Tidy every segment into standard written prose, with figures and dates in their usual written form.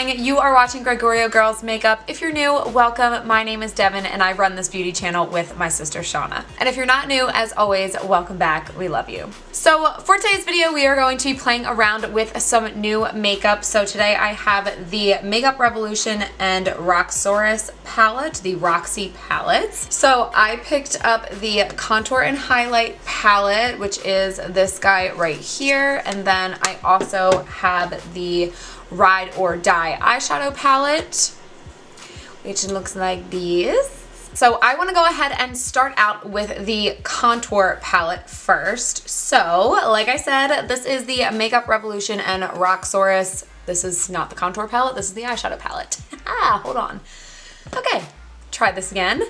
darling. You are watching Gregorio Girls Makeup. If you're new, welcome. My name is Devin and I run this beauty channel with my sister Shauna. And if you're not new, as always, welcome back. We love you. So for today's video, we are going to be playing around with some new makeup. So today I have the Makeup Revolution and Roxxsaurus palette, the Roxi palettes. So I picked up the Contour and Highlight palette, which is this guy right here. And then I also have the Ride or Die eyeshadow palette, which looks like this. So I want to go ahead and start out with the contour palette first. So like I said, this is the Makeup Revolution and Roxxsaurus. This is not the contour palette, this is the eyeshadow palette. Hold on. Okay, try this again.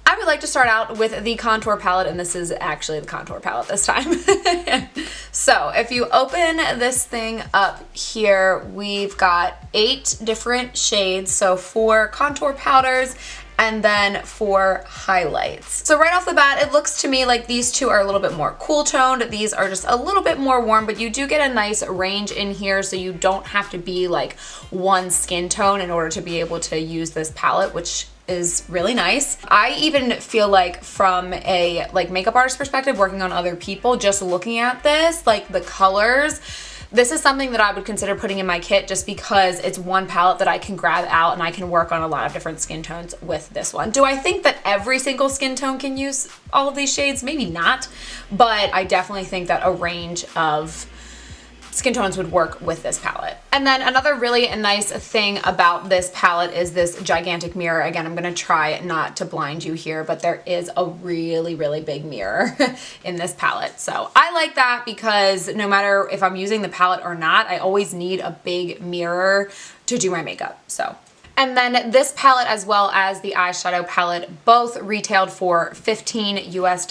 I would like to start out with the contour palette, and this is actually the contour palette this time. So if you open this thing up here, we've got 8 different shades. So 4 contour powders and then 4 highlights. So right off the bat, it looks to me like these two are a little bit more cool toned. These are just a little bit more warm, but you do get a nice range in here, so you don't have to be like one skin tone in order to be able to use this palette, which is really nice. I even feel like from a makeup artist perspective, working on other people, just looking at this, like the colors, this is something that I would consider putting in my kit just because it's one palette that I can grab out and I can work on a lot of different skin tones with this one. Do I think that every single skin tone can use all of these shades? Maybe not, but I definitely think that a range of skin tones would work with this palette. And then another really nice thing about this palette is this gigantic mirror. Again, I'm gonna try not to blind you here, but there is a really, really big mirror in this palette. So I like that because no matter if I'm using the palette or not, I always need a big mirror to do my makeup, so. And then this palette as well as the eyeshadow palette both retailed for $15 US,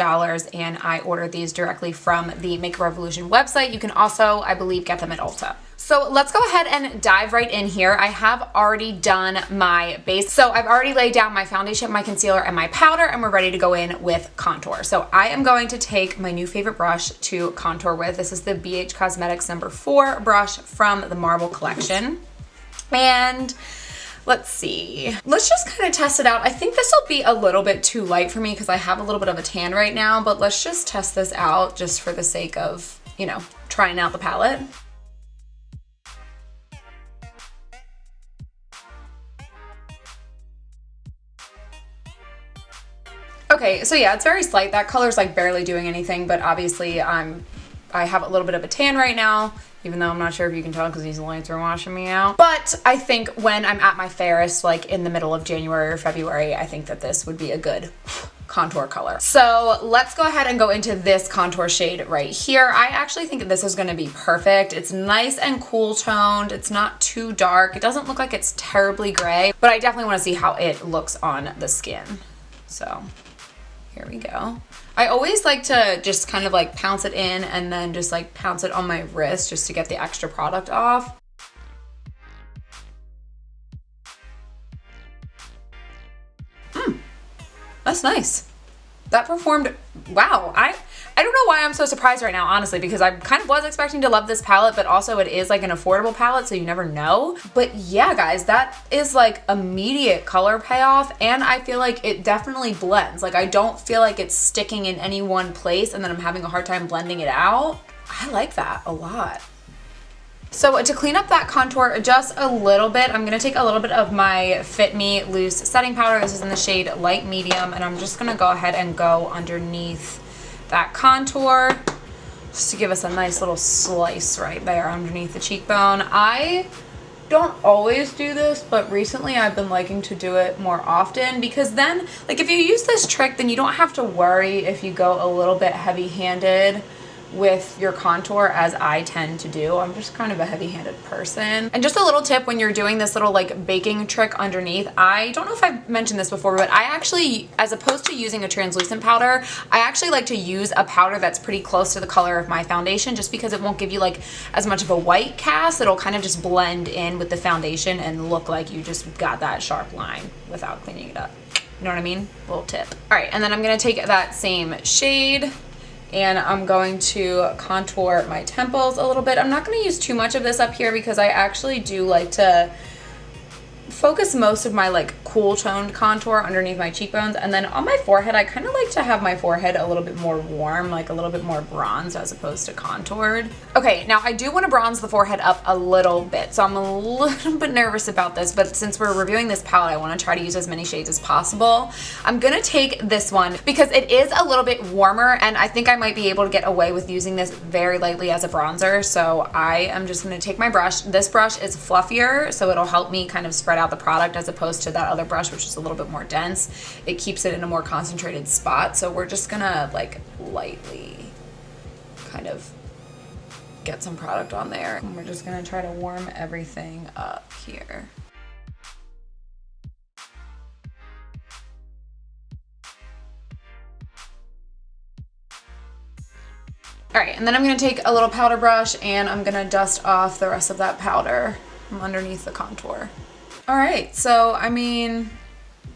and I ordered these directly from the Makeup Revolution website. You can also, I believe, get them at Ulta. So let's go ahead and dive right in here. I have already done my base. So I've already laid down my foundation, my concealer, and my powder, and we're ready to go in with contour. So I am going to take my new favorite brush to contour with. This is the BH Cosmetics number 4 brush from the Marble collection. And let's see. Let's just kind of test it out. I think this will be a little bit too light for me because I have a little bit of a tan right now, but let's just test this out just for the sake of, you know, trying out the palette. Okay, so yeah, it's very slight. That color's like barely doing anything, but obviously I have a little bit of a tan right now, even though I'm not sure if you can tell because these lights are washing me out. But I think when I'm at my fairest, like in the middle of January or February, I think that this would be a good contour color. So let's go ahead and go into this contour shade right here. I actually think that this is gonna be perfect. It's nice and cool toned. It's not too dark. It doesn't look like it's terribly gray, but I definitely wanna see how it looks on the skin. So here we go. I always like to just kind of like pounce it in and then just like pounce it on my wrist just to get the extra product off. That's nice. That performed, wow. I don't know why I'm so surprised right now, honestly, because I kind of was expecting to love this palette, but also it is like an affordable palette, so you never know. But yeah, guys, that is like immediate color payoff, and I feel like it definitely blends. Like I don't feel like it's sticking in any one place and then I'm having a hard time blending it out. I like that a lot. So to clean up that contour just a little bit, I'm gonna take a little bit of my Fit Me Loose setting powder. This is in the shade Light Medium, and I'm just gonna go ahead and go underneath that contour just to give us a nice little slice right there underneath the cheekbone. I don't always do this, but recently I've been liking to do it more often because then, like if you use this trick, then you don't have to worry if you go a little bit heavy-handed with your contour, as I tend to do. I'm just kind of a heavy-handed person. And just a little tip when you're doing this little like baking trick underneath, I don't know if I've mentioned this before, but I actually, as opposed to using a translucent powder, I actually like to use a powder that's pretty close to the color of my foundation just because it won't give you like as much of a white cast. It'll kind of just blend in with the foundation and look like you just got that sharp line without cleaning it up. You know what I mean? Little tip. All right, and then I'm gonna take that same shade and I'm going to contour my temples a little bit. I'm not going to use too much of this up here because I actually do like to focus most of my like cool toned contour underneath my cheekbones, and then on my forehead I kind of like to have my forehead a little bit more warm, like a little bit more bronzed as opposed to contoured. Okay, now I do want to bronze the forehead up a little bit, so I'm a little bit nervous about this, but since we're reviewing this palette, I want to try to use as many shades as possible. I'm gonna take this one because it is a little bit warmer, and I think I might be able to get away with using this very lightly as a bronzer, so I am just gonna take my brush. This brush is fluffier, so it'll help me kind of spread out the product as opposed to that other brush, which is a little bit more dense. It keeps it in a more concentrated spot, so we're just gonna like lightly kind of get some product on there, and we're just gonna try to warm everything up here. All right, and then I'm gonna take a little powder brush and I'm gonna dust off the rest of that powder from underneath the contour. All right, so I mean,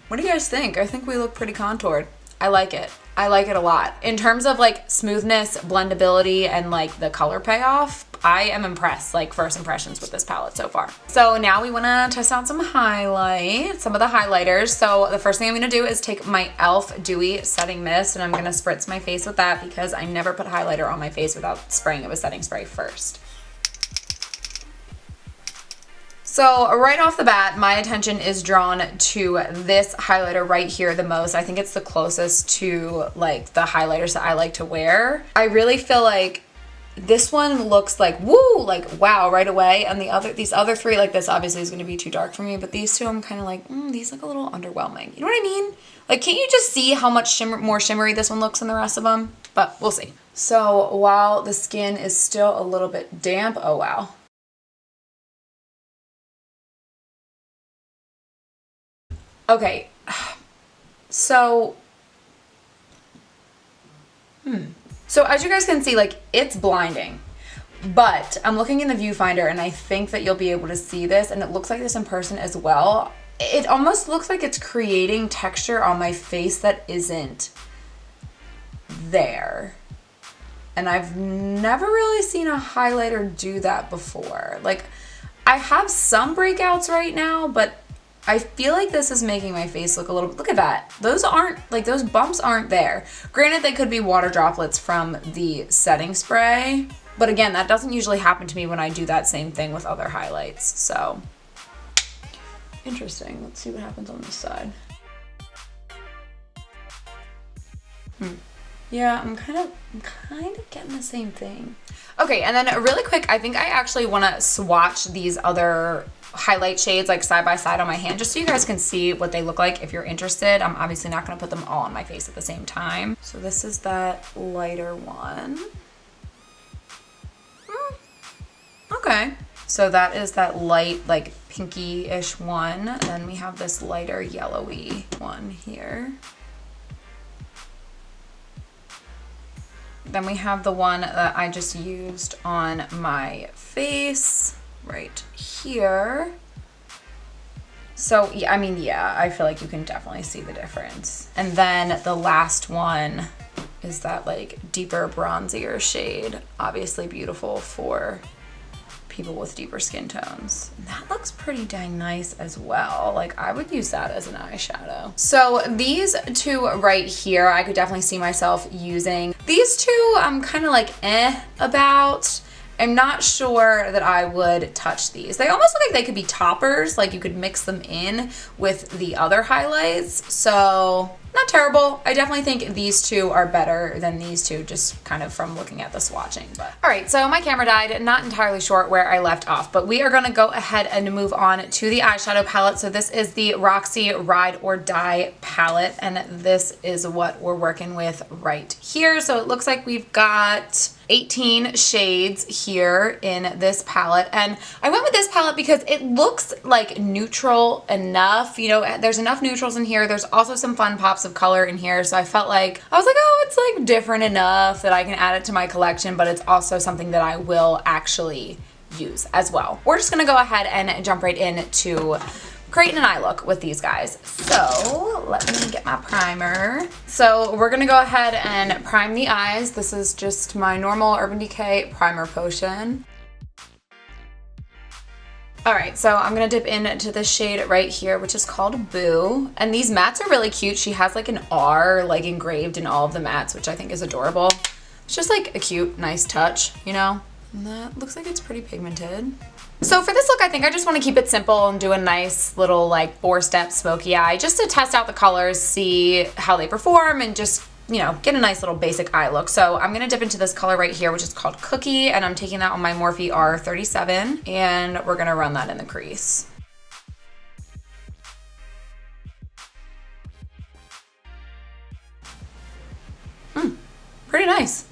what do you guys think? I think we look pretty contoured. I like it. I like it a lot. In terms of like smoothness, blendability, and like the color payoff, I am impressed, like first impressions with this palette so far. So now we wanna test out some highlights, some of the highlighters. So the first thing I'm gonna do is take my e.l.f. Dewy Setting Mist, and I'm gonna spritz my face with that because I never put highlighter on my face without spraying it with setting spray first. So right off the bat, my attention is drawn to this highlighter right here the most. I think it's the closest to like the highlighters that I like to wear. I really feel like this one looks like woo, like wow right away, and these other three, like this obviously is going to be too dark for me, but these two I'm kind of like these look a little underwhelming. You know what I mean? Like, can't you just see how much more shimmery this one looks than the rest of them? But we'll see. So while the skin is still a little bit damp, oh wow. Okay, so So as you guys can see, like it's blinding, but I'm looking in the viewfinder and I think that you'll be able to see this, and it looks like this in person as well. It almost looks like it's creating texture on my face that isn't there. And I've never really seen a highlighter do that before. Like, I have some breakouts right now, but I feel like this is making my face look a little, look at that. Those aren't, like those bumps aren't there. Granted, they could be water droplets from the setting spray, but again, that doesn't usually happen to me when I do that same thing with other highlights. So, interesting. Let's see what happens on this side. Yeah, I'm kind of getting the same thing. Okay, and then really quick, I think I actually want to swatch these other highlight shades like side by side on my hand just so you guys can see what they look like if you're interested. I'm obviously not going to put them all on my face at the same time. So this is that lighter one. Okay, so that is that light like pinky-ish one. And then we have this lighter yellowy one here. Then we have the one that I just used on my face right here. So yeah, I mean, yeah, I feel like you can definitely see the difference. And then the last one is that like deeper bronzier shade, obviously beautiful for people with deeper skin tones. And that looks pretty dang nice as well. Like, I would use that as an eyeshadow. So these two right here, I could definitely see myself using. These two I'm kind of like about. I'm not sure that I would touch these. They almost look like they could be toppers, like you could mix them in with the other highlights. So not terrible. I definitely think these two are better than these two, just kind of from looking at the swatching. But all right, so my camera died. Not entirely sure where I left off, but we are gonna go ahead and move on to the eyeshadow palette. So this is the Roxy Ride or Die palette, and this is what we're working with right here. So it looks like we've got 18 shades here in this palette, and I went with this palette because it looks like neutral enough. You know, there's enough neutrals in here. There's also some fun pops of color in here, so I felt like, I was like, oh, it's like different enough that I can add it to my collection, but it's also something that I will actually use as well. We're just gonna go ahead and jump right into creating an eye look with these guys. So let me get my primer. So we're gonna go ahead and prime the eyes. This is just my normal Urban Decay primer potion. All right, so I'm gonna dip into the shade right here, which is called Boo. And these mattes are really cute. She has like an R like engraved in all of the mattes, which I think is adorable. It's just like a cute, nice touch, you know? And that looks like it's pretty pigmented. So for this look, I think I just want to keep it simple and do a nice little like 4-step smoky eye just to test out the colors, see how they perform, and just, you know, get a nice little basic eye look. So I'm going to dip into this color right here, which is called Cookie, and I'm taking that on my Morphe R37, and we're going to run that in the crease. Pretty nice.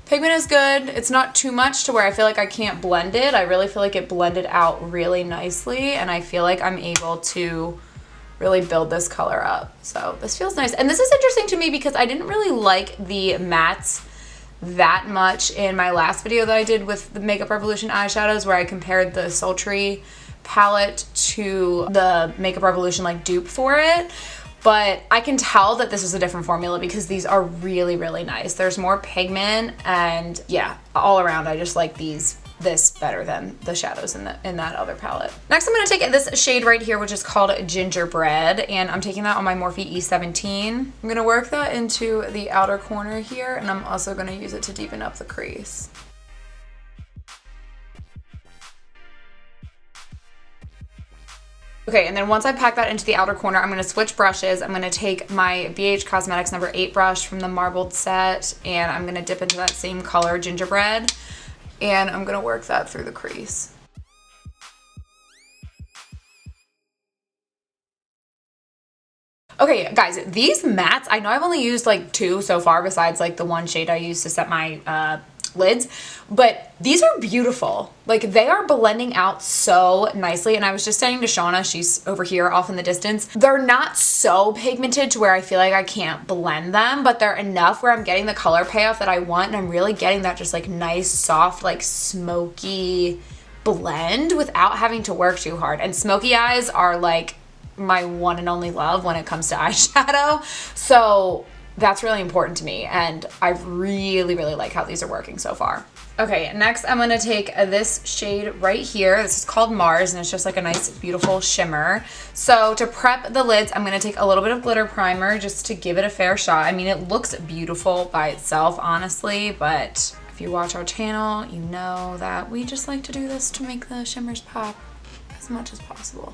Pigment is good. It's not too much to where I feel like I can't blend it. I really feel like it blended out really nicely, and I feel like I'm able to really build this color up. So this feels nice. And this is interesting to me because I didn't really like the mattes that much in my last video that I did with the Makeup Revolution eyeshadows, where I compared the Sultry palette to the Makeup Revolution like dupe for it. But I can tell that this is a different formula because these are really, really nice. There's more pigment, and yeah, all around I just like this better than the shadows in that other palette. Next, I'm gonna take this shade right here, which is called Gingerbread, and I'm taking that on my Morphe E17. I'm gonna work that into the outer corner here, and I'm also gonna use it to deepen up the crease. Okay, and then once I pack that into the outer corner, I'm gonna switch brushes. I'm gonna take my BH Cosmetics number 8 brush from the marbled set, and I'm gonna dip into that same color, Gingerbread, and I'm gonna work that through the crease. Okay, guys, these mattes, I know I've only used like 2 so far besides like the one shade I used to set my lids, but these are beautiful. Like, they are blending out so nicely, and I was just saying to Shauna, she's over here off in the distance, they're not so pigmented to where I feel like I can't blend them, but they're enough where I'm getting the color payoff that I want, and I'm really getting that just like nice, soft, like smoky blend without having to work too hard. And smoky eyes are like my one and only love when it comes to eyeshadow, so that's really important to me, and I really, really like how these are working so far. Okay, next I'm gonna take this shade right here. This is called Mars, and it's just like a nice, beautiful shimmer. So to prep the lids, I'm gonna take a little bit of glitter primer just to give it a fair shot. I mean, it looks beautiful by itself, honestly, but if you watch our channel, you know that we just like to do this to make the shimmers pop as much as possible.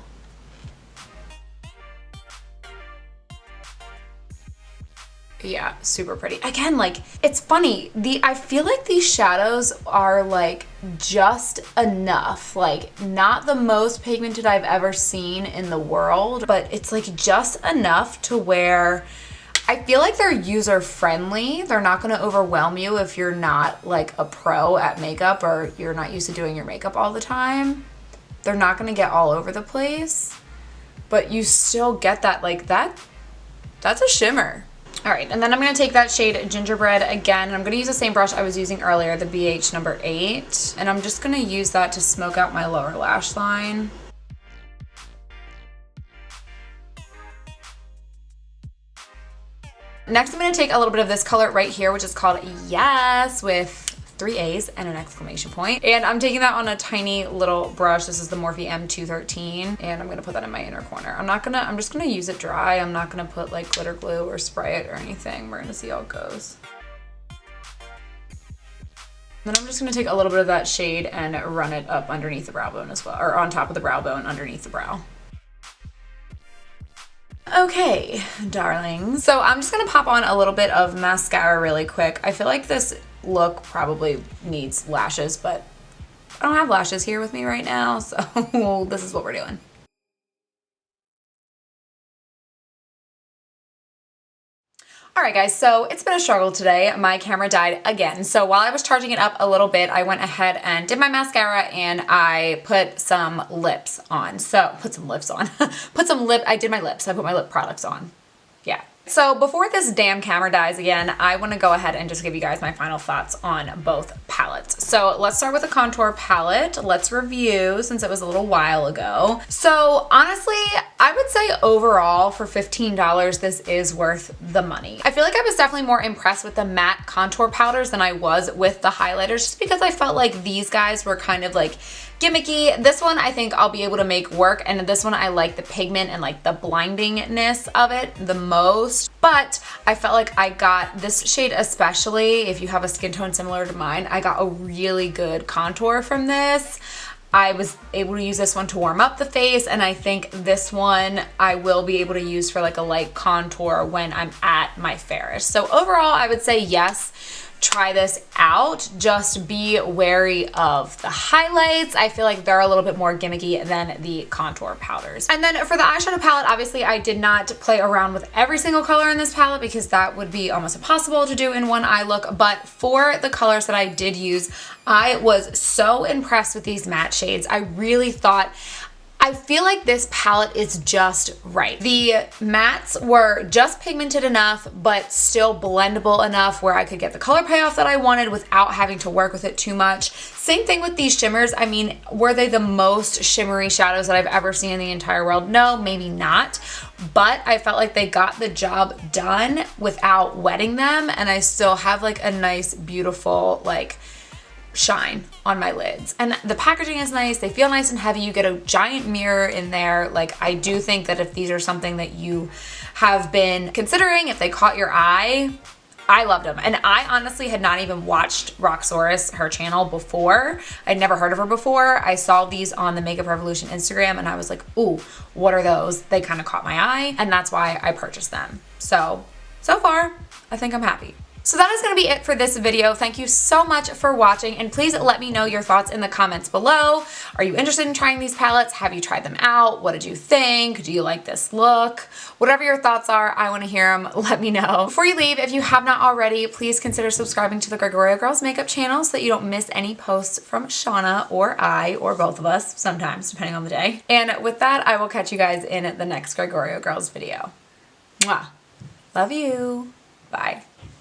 Yeah, super pretty. Again, like, it's funny. I feel like these shadows are like just enough, like not the most pigmented I've ever seen in the world, but it's like just enough to where I feel like they're user friendly. They're not gonna overwhelm you if you're not like a pro at makeup or you're not used to doing your makeup all the time. They're not gonna get all over the place, but you still get that, like that's a shimmer. All right, and then I'm gonna take that shade Gingerbread again, and I'm gonna use the same brush I was using earlier, the BH number 8, and I'm just gonna use that to smoke out my lower lash line. Next, I'm gonna take a little bit of this color right here, which is called Yes, with 3 A's and an exclamation point. And I'm taking that on a tiny little brush. This is the Morphe M213, and I'm gonna put that in my inner corner. I'm just gonna use it dry. I'm not gonna put like glitter glue or spray it or anything. We're gonna see how it goes. Then I'm just gonna take a little bit of that shade and run it up underneath the brow bone as well, or on top of the brow bone underneath the brow. Okay, darlings. So I'm just gonna pop on a little bit of mascara really quick. I feel like this look probably needs lashes, but I don't have lashes here with me right now, so this is what we're doing. All right, guys, so it's been a struggle today. My camera died again. So while I was charging it up a little bit, I went ahead and did my mascara, and I put some lips on. So I did my lips. I put my lip products on. Yeah. So before this damn camera dies again, I want to go ahead and just give you guys my final thoughts on both palettes. So let's start with the contour palette. Let's review since it was a little while ago. So honestly, I would say overall for $15, this is worth the money. I feel like I was definitely more impressed with the matte contour powders than I was with the highlighters, just because I felt like these guys were kind of like gimmicky. This one I think I'll be able to make work, and this one I like the pigment and like the blindingness of it the most. But I felt like I got this shade, especially if you have a skin tone similar to mine, I got a really good contour from this. I was able to use this one to warm up the face, and I think this one I will be able to use for like a light contour when I'm at my fairest. So overall, I would say yes, try this out. Just be wary of the highlights. I feel like they're a little bit more gimmicky than the contour powders. And then for the eyeshadow palette, obviously I did not play around with every single color in this palette because that would be almost impossible to do in one eye look. But for the colors that I did use, I was so impressed with these matte shades. I really thought, I feel like this palette is just right. The mattes were just pigmented enough, but still blendable enough where I could get the color payoff that I wanted without having to work with it too much. Same thing with these shimmers. I mean, were they the most shimmery shadows that I've ever seen in the entire world? No, maybe not. But I felt like they got the job done without wetting them, and I still have like a nice, beautiful, like, shine on my lids. And the packaging is nice. They feel nice and heavy. You get a giant mirror in there. Like, I do think that if these are something that you have been considering, if they caught your eye, I loved them. And I honestly had not even watched Roxxsaurus, her channel, before. I'd never heard of her before. I saw these on the Makeup Revolution Instagram and I was like, ooh, what are those? They kind of caught my eye, and that's why I purchased them. So far, I think I'm happy. So that is going to be it for this video. Thank you so much for watching, and please let me know your thoughts in the comments below. Are you interested in trying these palettes? Have you tried them out? What did you think? Do you like this look? Whatever your thoughts are, I want to hear them. Let me know. Before you leave, if you have not already, please consider subscribing to the Gregorio Girls Makeup channel so that you don't miss any posts from Shauna or I, or both of us, sometimes, depending on the day. And with that, I will catch you guys in the next Gregorio Girls video. Mwah. Love you. Bye.